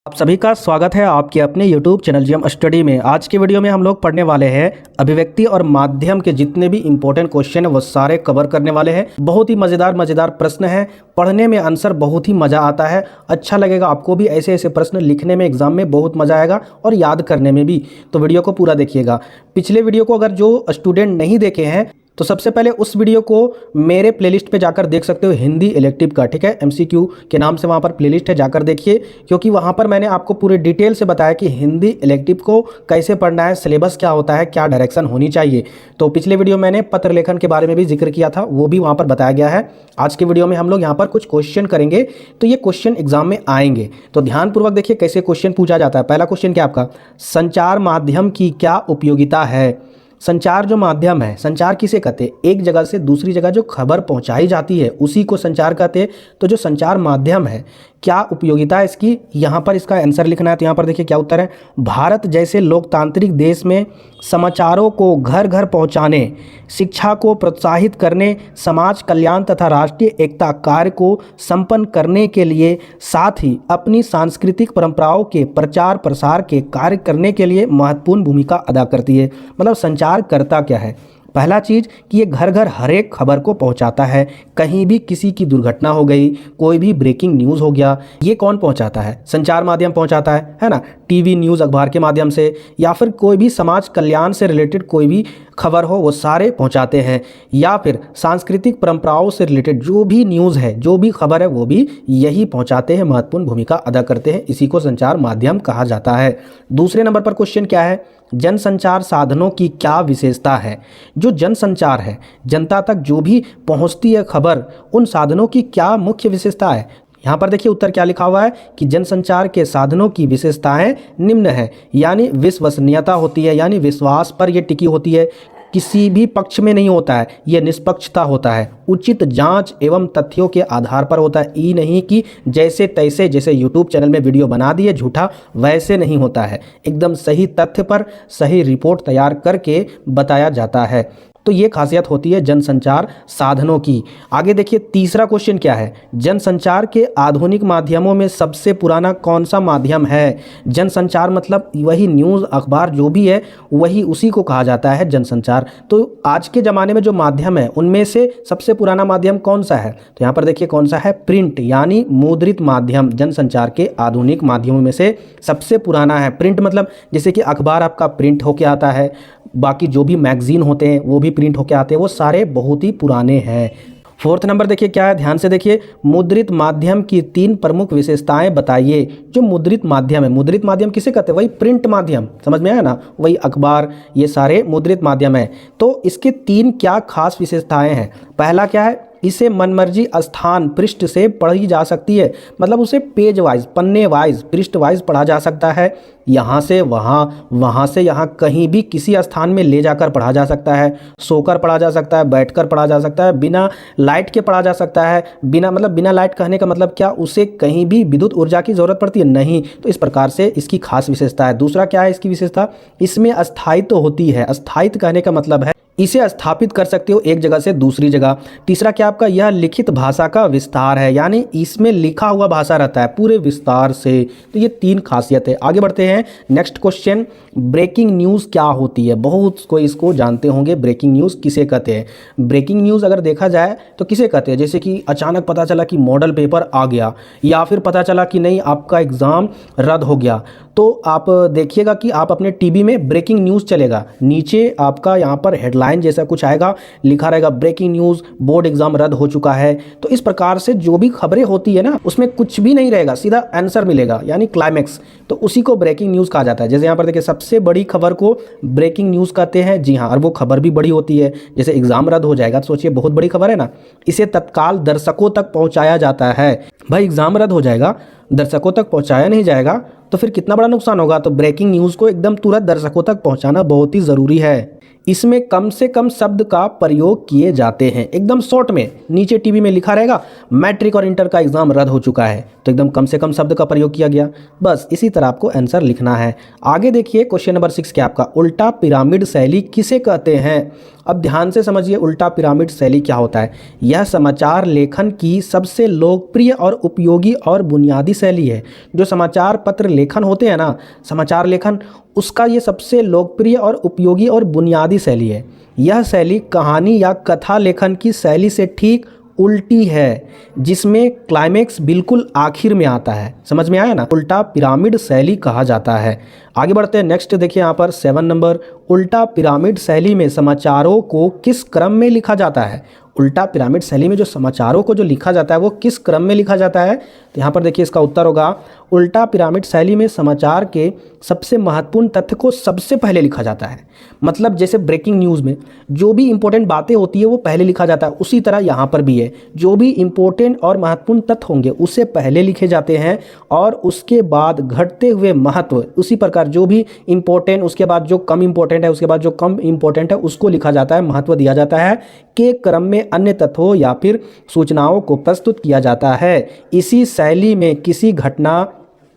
आप सभी का स्वागत है आपके अपने YouTube चैनल जीएम स्टडी में। आज के वीडियो में हम लोग पढ़ने वाले हैं अभिव्यक्ति और माध्यम के जितने भी इंपॉर्टेंट क्वेश्चन है वो सारे कवर करने वाले हैं। बहुत ही मज़ेदार प्रश्न है, पढ़ने में आंसर बहुत ही मज़ा आता है, अच्छा लगेगा आपको भी। ऐसे ऐसे प्रश्न लिखने में एग्जाम में बहुत मज़ा आएगा और याद करने में भी। तो वीडियो को पूरा देखिएगा। पिछले वीडियो को अगर जो स्टूडेंट नहीं देखे हैं तो सबसे पहले उस वीडियो को मेरे प्लेलिस्ट पे जाकर देख सकते हो, हिंदी इलेक्टिव का, ठीक है, एमसीक्यू के नाम से वहाँ पर प्लेलिस्ट है, जाकर देखिए। क्योंकि वहाँ पर मैंने आपको पूरे डिटेल से बताया कि हिंदी इलेक्टिव को कैसे पढ़ना है, सिलेबस क्या होता है, क्या डायरेक्शन होनी चाहिए। तो पिछले वीडियो मैंने पत्र लेखन के बारे में भी जिक्र किया था, वो भी वहाँ पर बताया गया है। आज के वीडियो में हम लोग यहाँ पर कुछ क्वेश्चन करेंगे, तो ये क्वेश्चन एग्जाम में आएंगे, तो ध्यानपूर्वक देखिए कैसे क्वेश्चन पूछा जाता है। पहला क्वेश्चन क्या आपका, संचार माध्यम की क्या उपयोगिता है। संचार जो माध्यम है, संचार किसे कहते हैं, एक जगह से दूसरी जगह जो खबर पहुंचाई जाती है उसी को संचार कहते हैं। तो जो संचार माध्यम है, क्या उपयोगिता है इसकी, यहाँ पर इसका आंसर लिखना है। तो यहाँ पर देखिए क्या उत्तर है, भारत जैसे लोकतांत्रिक देश में समाचारों को घर घर पहुँचाने, शिक्षा को प्रोत्साहित करने, समाज कल्याण तथा राष्ट्रीय एकता कार्य को संपन्न करने के लिए, साथ ही अपनी सांस्कृतिक परंपराओं के प्रचार प्रसार के कार्य करने के लिए महत्वपूर्ण भूमिका अदा करती है। मतलब संचार करता क्या है, पहला चीज़ कि ये घर घर हर एक खबर को पहुंचाता है। कहीं भी किसी की दुर्घटना हो गई, कोई भी ब्रेकिंग न्यूज़ हो गया, ये कौन पहुंचाता है, संचार माध्यम पहुंचाता है ना। टीवी न्यूज़ अखबार के माध्यम से, या फिर कोई भी समाज कल्याण से रिलेटेड कोई भी खबर हो वो सारे पहुंचाते हैं, या फिर सांस्कृतिक परंपराओं से रिलेटेड जो भी न्यूज़ है, जो भी खबर है वो भी यही पहुंचाते हैं, महत्वपूर्ण भूमिका अदा करते हैं। इसी को संचार माध्यम कहा जाता है। दूसरे नंबर पर क्वेश्चन क्या है, जनसंचार साधनों की क्या विशेषता है। जो जनसंचार है, जनता तक जो भी पहुंचती है खबर, उन साधनों की क्या मुख्य विशेषता है। यहाँ पर देखिए उत्तर क्या लिखा हुआ है कि जनसंचार के साधनों की विशेषताएं निम्न है, यानी विश्वसनीयता होती है, यानी विश्वास पर यह टिकी होती है, किसी भी पक्ष में नहीं होता है, यह निष्पक्षता होता है, उचित जांच एवं तथ्यों के आधार पर होता है। ये नहीं कि जैसे तैसे, जैसे यूट्यूब चैनल में वीडियो बना दिए झूठा, वैसे नहीं होता है। एकदम सही तथ्य पर सही रिपोर्ट तैयार करके बताया जाता है। तो ये खासियत होती है जनसंचार साधनों की। आगे देखिए तीसरा क्वेश्चन क्या है, जनसंचार के आधुनिक माध्यमों में सबसे पुराना कौन सा माध्यम है। जनसंचार मतलब वही न्यूज़ अखबार जो भी है वही, उसी को कहा जाता है जनसंचार। तो आज के ज़माने में जो माध्यम है उनमें से सबसे पुराना माध्यम कौन सा है, तो यहाँ पर देखिए कौन सा है, प्रिंट, यानी मुद्रित माध्यम जनसंचार के आधुनिक माध्यमों में से सबसे पुराना है। प्रिंट मतलब जैसे कि अखबार आपका प्रिंट होके आता है, बाकी जो भी मैगजीन होते हैं वो भी प्रिंट होके आते हैं, वो सारे बहुत ही पुराने हैं। फोर्थ नंबर देखिए क्या है, ध्यान से देखिए, मुद्रित माध्यम की 3 प्रमुख विशेषताएं बताइए। जो मुद्रित माध्यम है, मुद्रित माध्यम किसे कहते हैं, वही प्रिंट माध्यम, समझ में आया ना, वही अखबार, ये सारे मुद्रित माध्यम है। तो इसके 3 क्या खास विशेषताएं हैं। पहला क्या है, इसे मनमर्जी स्थान पृष्ठ से पढ़ी जा सकती है, मतलब उसे पेज वाइज, पन्ने वाइज, पृष्ठ वाइज पढ़ा जा सकता है। यहाँ से वहाँ, वहाँ से यहाँ, कहीं भी किसी स्थान में ले जाकर पढ़ा जा सकता है। सोकर पढ़ा जा सकता है, बैठकर पढ़ा जा सकता है, बिना लाइट के पढ़ा जा सकता है। बिना लाइट कहने का मतलब क्या, उसे कहीं भी विद्युत ऊर्जा की ज़रूरत पड़ती है, नहीं। तो इस प्रकार से इसकी खास विशेषता है। दूसरा क्या है इसकी विशेषता, इसमें स्थायित्व होती है। स्थायित्व कहने का मतलब है इसे स्थापित कर सकते हो एक जगह से दूसरी जगह। तीसरा क्या आपका, यह लिखित भाषा का विस्तार है, यानी इसमें लिखा हुआ भाषा रहता है पूरे विस्तार से। तो ये 3 खासियत है। आगे बढ़ते हैं, नेक्स्ट क्वेश्चन, ब्रेकिंग न्यूज़ क्या होती है। बहुत कोई इसको जानते होंगे, ब्रेकिंग न्यूज़ किसे कहते हैं। ब्रेकिंग न्यूज़ अगर देखा जाए तो किसे कहते हैं, जैसे कि अचानक पता चला कि मॉडल पेपर आ गया, या फिर पता चला कि नहीं आपका एग्ज़ाम रद्द हो गया, तो आप देखिएगा कि आप अपने टीवी में ब्रेकिंग न्यूज़ चलेगा, नीचे आपका यहाँ पर हेडलाइन जैसा कुछ आएगा, लिखा रहेगा ब्रेकिंग न्यूज़, बोर्ड एग्जाम रद्द हो चुका है। तो इस प्रकार से जो भी खबरें होती है ना, उसमें कुछ भी नहीं रहेगा, सीधा आंसर मिलेगा, यानी क्लाइमेक्स। तो उसी को ब्रेकिंग न्यूज़ कहा जाता है। जैसे यहाँ पर देखिए सबसे बड़ी खबर को ब्रेकिंग न्यूज़ कहते हैं, जी हाँ, और वो खबर भी बड़ी होती है। जैसे एग्जाम रद्द हो जाएगा, तो सोचिए बहुत बड़ी खबर है ना, इसे तत्काल दर्शकों तक पहुँचाया जाता है। भाई एग्जाम रद्द हो जाएगा, दर्शकों तक पहुँचाया नहीं जाएगा तो फिर कितना बड़ा नुकसान होगा। तो ब्रेकिंग न्यूज़ को एकदम तुरंत दर्शकों तक पहुँचाना बहुत ही ज़रूरी है। इसमें कम से कम शब्द का प्रयोग किए जाते हैं। एकदम शॉर्ट में नीचे टीवी में लिखा रहेगा मैट्रिक और इंटर का एग्जाम रद्द हो चुका है, तो एकदम कम से कम शब्द का प्रयोग किया गया, बस इसी तरह आपको आंसर लिखना है। आगे देखिए क्वेश्चन नंबर 6 क्या आपका, उल्टा पिरामिड शैली किसे कहते हैं। अब ध्यान से समझिए उल्टा पिरामिड शैली क्या होता है। यह समाचार लेखन की सबसे लोकप्रिय और उपयोगी और बुनियादी शैली है। जो समाचार पत्र लेखन होते हैं ना, समाचार लेखन, उसका ये सबसे लोकप्रिय और उपयोगी और बुनियादी शैली है। यह शैली कहानी या कथा लेखन की शैली से ठीक उल्टी है, जिसमें क्लाइमेक्स बिल्कुल आखिर में आता है। समझ में आया ना, उल्टा पिरामिड शैली कहा जाता है। आगे बढ़ते हैं, नेक्स्ट देखिए यहाँ पर 7 नंबर, उल्टा पिरामिड शैली में समाचारों को किस क्रम में लिखा जाता है। उल्टा पिरामिड शैली में जो समाचारों को जो लिखा जाता है वो किस क्रम में लिखा जाता है, तो यहाँ पर देखिए इसका उत्तर होगा उल्टा पिरामिड शैली में समाचार के सबसे महत्वपूर्ण तथ्य को सबसे पहले लिखा जाता है। मतलब जैसे ब्रेकिंग न्यूज़ में जो भी इंपॉर्टेंट बातें होती है वो पहले लिखा जाता है, उसी तरह यहाँ पर भी है। जो भी इंपॉर्टेंट और महत्वपूर्ण तथ्य होंगे उससे पहले लिखे जाते हैं और उसके बाद घटते हुए महत्व, उसी प्रकार जो भी इंपॉर्टेंट उसके बाद जो कम इंपॉर्टेंट है, उसके बाद जो कम इंपॉर्टेंट है उसको लिखा जाता है, महत्व दिया जाता है के क्रम में अन्य तथ्यों या फिर सूचनाओं को प्रस्तुत किया जाता है। इसी शैली में किसी घटना,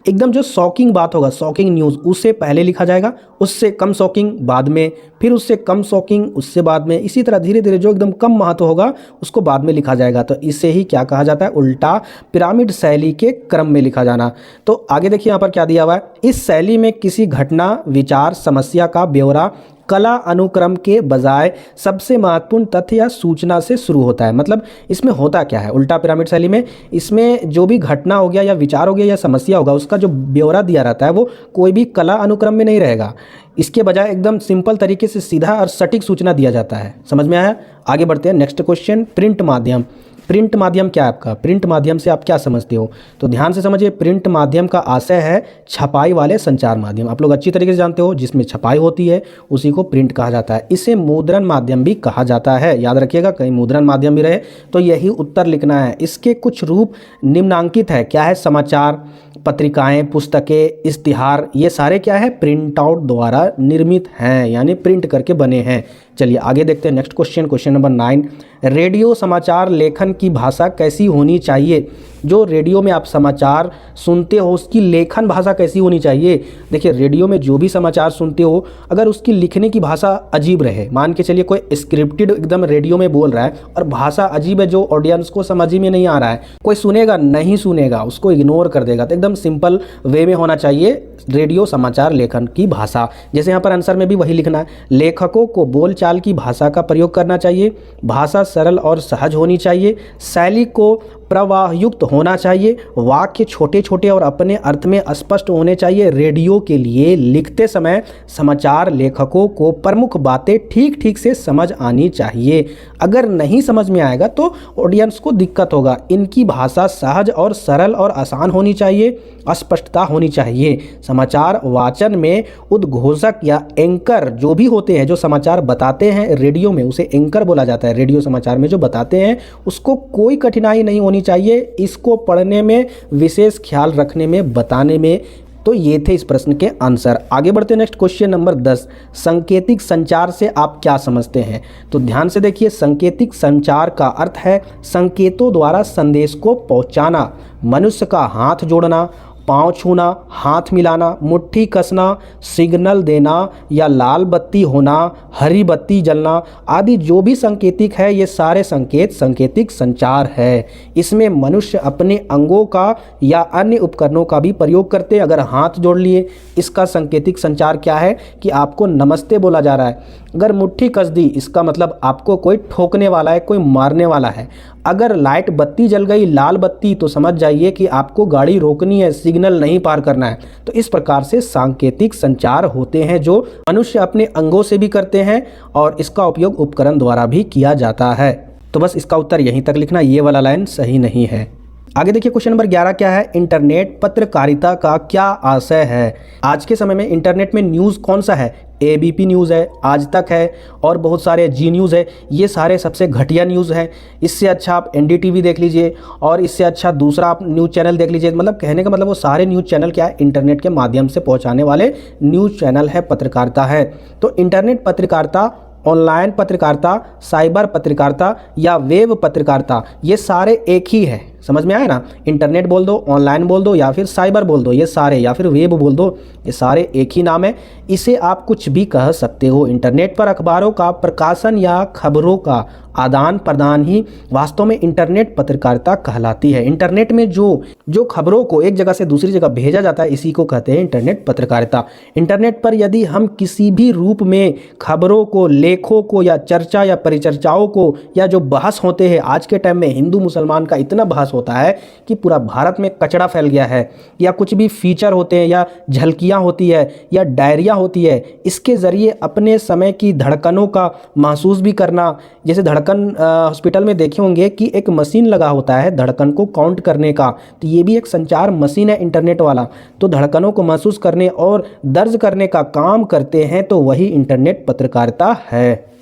एकदम जो शॉकिंग बात होगा, शॉकिंग न्यूज़, उससे पहले लिखा जाएगा, उससे कम शॉकिंग बाद में, फिर उससे कम शॉकिंग उससे बाद में, इसी तरह धीरे धीरे जो एकदम कम महत्व होगा उसको बाद में लिखा जाएगा। तो इसे ही क्या कहा जाता है, उल्टा पिरामिड शैली के क्रम में लिखा जाना। तो आगे देखिए यहाँ पर क्या दिया हुआ है, इस शैली में किसी घटना, विचार, समस्या का ब्यौरा कला अनुक्रम के बजाय सबसे महत्वपूर्ण तथ्य या सूचना से शुरू होता है। मतलब इसमें होता क्या है उल्टा पिरामिड शैली में, इसमें जो भी घटना हो गया या विचार हो गया या समस्या होगा उसका जो ब्यौरा दिया रहता है वो कोई भी कला अनुक्रम में नहीं रहेगा, इसके बजाय एकदम सिंपल तरीके से सीधा और सटीक सूचना दिया जाता है। समझ में आया। आगे बढ़ते हैं, नेक्स्ट क्वेश्चन, प्रिंट माध्यम। प्रिंट माध्यम क्या है आपका, प्रिंट माध्यम से आप क्या समझते हो, तो ध्यान से समझिए। प्रिंट माध्यम का आशय है छपाई वाले संचार माध्यम। आप लोग अच्छी तरीके से जानते हो, जिसमें छपाई होती है उसी को प्रिंट कहा जाता है। इसे मुद्रण माध्यम भी कहा जाता है, याद रखिएगा, कहीं मुद्रण माध्यम भी रहे तो यही उत्तर लिखना है। इसके कुछ रूप निम्नांकित है, क्या है, समाचार पत्रिकाएं, पुस्तकें, इश्तिहार, ये सारे क्या है, प्रिंट आउट द्वारा निर्मित हैं, यानी प्रिंट करके बने हैं। चलिए आगे देखते हैं, next question, question number 9, radio समाचार लेखन की भाषा कैसी होनी चाहिए। जो रेडियो में आप समाचार सुनते हो उसकी लेखन भाषा कैसी होनी चाहिए। देखिए रेडियो में जो भी समाचार सुनते हो अगर उसकी लिखने की भाषा अजीब रहे, मान के चलिए कोई स्क्रिप्टेड एकदम रेडियो में बोल रहा है और भाषा अजीब है जो ऑडियंस को समझ में नहीं आ रहा है, कोई सुनेगा नहीं सुनेगा, उसको इग्नोर कर देगा, तो एकदम सिंपल वे में होना चाहिए रेडियो समाचार लेखन की भाषा। जैसे यहाँ पर आंसर में भी वही लिखना है, लेखकों को बोलचाल की भाषा का प्रयोग करना चाहिए, भाषा सरल और सहज होनी चाहिए, शैली को प्रवाहयुक्त होना चाहिए, वाक्य छोटे छोटे और अपने अर्थ में स्पष्ट होने चाहिए। रेडियो के लिए लिखते समय समाचार लेखकों को प्रमुख बातें ठीक ठीक से समझ आनी चाहिए, अगर नहीं समझ में आएगा तो ऑडियंस को दिक्कत होगा। इनकी भाषा सहज और सरल और आसान होनी चाहिए, स्पष्टता होनी चाहिए। समाचार वाचन में उद्घोषक या एंकर जो भी होते हैं, जो समाचार बताते हैं रेडियो में, उसे एंकर बोला जाता है। रेडियो समाचार में जो बताते हैं उसको कोई कठिनाई नहीं होनी चाहिए, इसको पढ़ने में, विशेष ख्याल रखने में, बताने में। तो ये थे इस प्रश्न के आंसर। आगे बढ़ते हैं, नेक्स्ट क्वेश्चन नंबर 10, सांकेतिक संचार से आप क्या समझते हैं। तो ध्यान से देखिए, सांकेतिक संचार का अर्थ है संकेतों द्वारा संदेश को पहुंचाना, मनुष्य का हाथ जोड़ना, पाँव छूना, हाथ मिलाना, मुट्ठी कसना, सिग्नल देना या लाल बत्ती होना, हरी बत्ती जलना आदि जो भी सांकेतिक है, ये सारे संकेत सांकेतिक संचार है। इसमें मनुष्य अपने अंगों का या अन्य उपकरणों का भी प्रयोग करते हैं। अगर हाथ जोड़ लिए, इसका सांकेतिक संचार क्या है कि आपको नमस्ते बोला जा रहा है। अगर मुट्ठी कस दी, इसका मतलब आपको कोई ठोकने वाला है, कोई मारने वाला है। अगर लाइट बत्ती जल गई, लाल बत्ती, तो समझ जाइए कि आपको गाड़ी रोकनी है, सिग्नल नहीं पार करना है। तो इस प्रकार से सांकेतिक संचार होते हैं जो मनुष्य अपने अंगों से भी करते हैं और इसका उपयोग उपकरण द्वारा भी किया जाता है। तो बस इसका उत्तर यहीं तक लिखना, ये वाला लाइन सही नहीं है। आगे देखिए क्वेश्चन नंबर 11 क्या है, इंटरनेट पत्रकारिता का क्या आशय है। आज के समय में इंटरनेट में न्यूज़ कौन सा है, एबीपी न्यूज़ है, आज तक है और बहुत सारे जी न्यूज़ है। ये सारे सबसे घटिया न्यूज़ है। इससे अच्छा आप एनडीटीवी देख लीजिए और इससे अच्छा दूसरा आप न्यूज़ चैनल देख लीजिए। मतलब कहने का मतलब वो सारे न्यूज़ चैनल क्या है, इंटरनेट के माध्यम से पहुंचाने वाले न्यूज़ चैनल है, पत्रकारिता है। तो इंटरनेट पत्रकारिता ऑनलाइन पत्रकारिता, साइबर पत्रकारिता या वेब पत्रकारिता, ये सारे एक ही है। समझ में आया ना? इंटरनेट बोल दो, ऑनलाइन बोल दो या फिर साइबर बोल दो, ये सारे, या फिर वेब बोल दो, ये सारे एक ही नाम है। इसे आप कुछ भी कह सकते हो। इंटरनेट पर अखबारों का प्रकाशन या खबरों का आदान प्रदान ही वास्तव में इंटरनेट पत्रकारिता कहलाती है। इंटरनेट में जो खबरों को एक जगह से दूसरी जगह भेजा जाता है, इसी को कहते हैं इंटरनेट पत्रकारिता। इंटरनेट पर यदि हम किसी भी रूप में खबरों को, लेखों को या चर्चा या परिचर्चाओं को, या जो बहस होते हैं, आज के टाइम में हिंदू मुसलमान का इतना बहस होता है कि पूरा भारत में कचरा फैल गया है, या कुछ भी फीचर होते हैं या झलकियाँ होती है या डायरिया होती है, इसके ज़रिए अपने समय की धड़कनों का महसूस भी करना। जैसे धड़कन हॉस्पिटल में देखे होंगे कि एक मशीन लगा होता है धड़कन को काउंट करने का, तो ये भी एक संचार मशीन है इंटरनेट वाला। तो धड़कनों को महसूस करने और दर्ज करने का काम करते हैं, तो वही इंटरनेट पत्रकारिता है।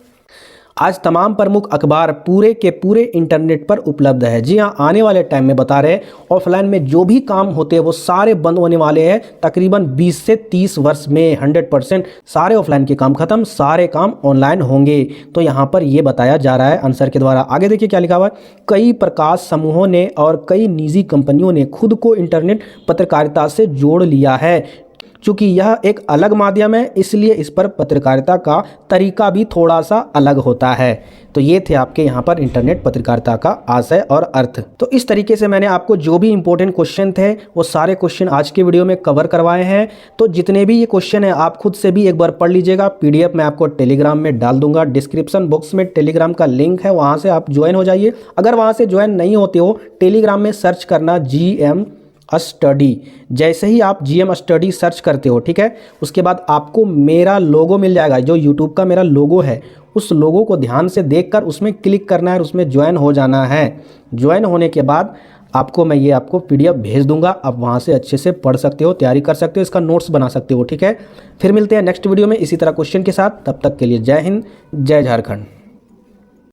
आज तमाम प्रमुख अखबार पूरे के पूरे इंटरनेट पर उपलब्ध है। जी हाँ, आने वाले टाइम में बता रहे हैं ऑफलाइन में जो भी काम होते हैं वो सारे बंद होने वाले हैं। तकरीबन 20 से 30 वर्ष में 100% सारे ऑफलाइन के काम खत्म, सारे काम ऑनलाइन होंगे। तो यहाँ पर ये बताया जा रहा है आंसर के द्वारा। आगे देखिए क्या लिखा हुआ है। कई प्रकाश समूहों ने और कई निजी कंपनियों ने खुद को इंटरनेट पत्रकारिता से जोड़ लिया है। चूँकि यह एक अलग माध्यम है, इसलिए इस पर पत्रकारिता का तरीका भी थोड़ा सा अलग होता है। तो ये थे आपके यहाँ पर इंटरनेट पत्रकारिता का आशय और अर्थ। तो इस तरीके से मैंने आपको जो भी इंपॉर्टेंट क्वेश्चन थे वो सारे क्वेश्चन आज के वीडियो में कवर करवाए हैं। तो जितने भी ये क्वेश्चन है आप खुद से भी एक बार पढ़ लीजिएगा। PDF मैं आपको टेलीग्राम में डाल दूंगा, डिस्क्रिप्शन बॉक्स में टेलीग्राम का लिंक है, वहाँ से आप ज्वाइन हो जाइए। अगर वहाँ से ज्वाइन नहीं होते हो, टेलीग्राम में सर्च करना GM स्टडी। जैसे ही आप GM स्टडी सर्च करते हो, ठीक है, उसके बाद आपको मेरा लोगो मिल जाएगा, जो यूट्यूब का मेरा लोगो है। उस लोगो को ध्यान से देखकर उसमें क्लिक करना है और उसमें ज्वाइन हो जाना है। ज्वाइन होने के बाद आपको मैं ये आपको PDF भेज दूंगा, आप वहाँ से अच्छे से पढ़ सकते हो, तैयारी कर सकते हो, इसका नोट्स बना सकते हो। ठीक है, फिर मिलते हैं नेक्स्ट वीडियो में इसी तरह क्वेश्चन के साथ। तब तक के लिए जय हिंद, जय झारखंड।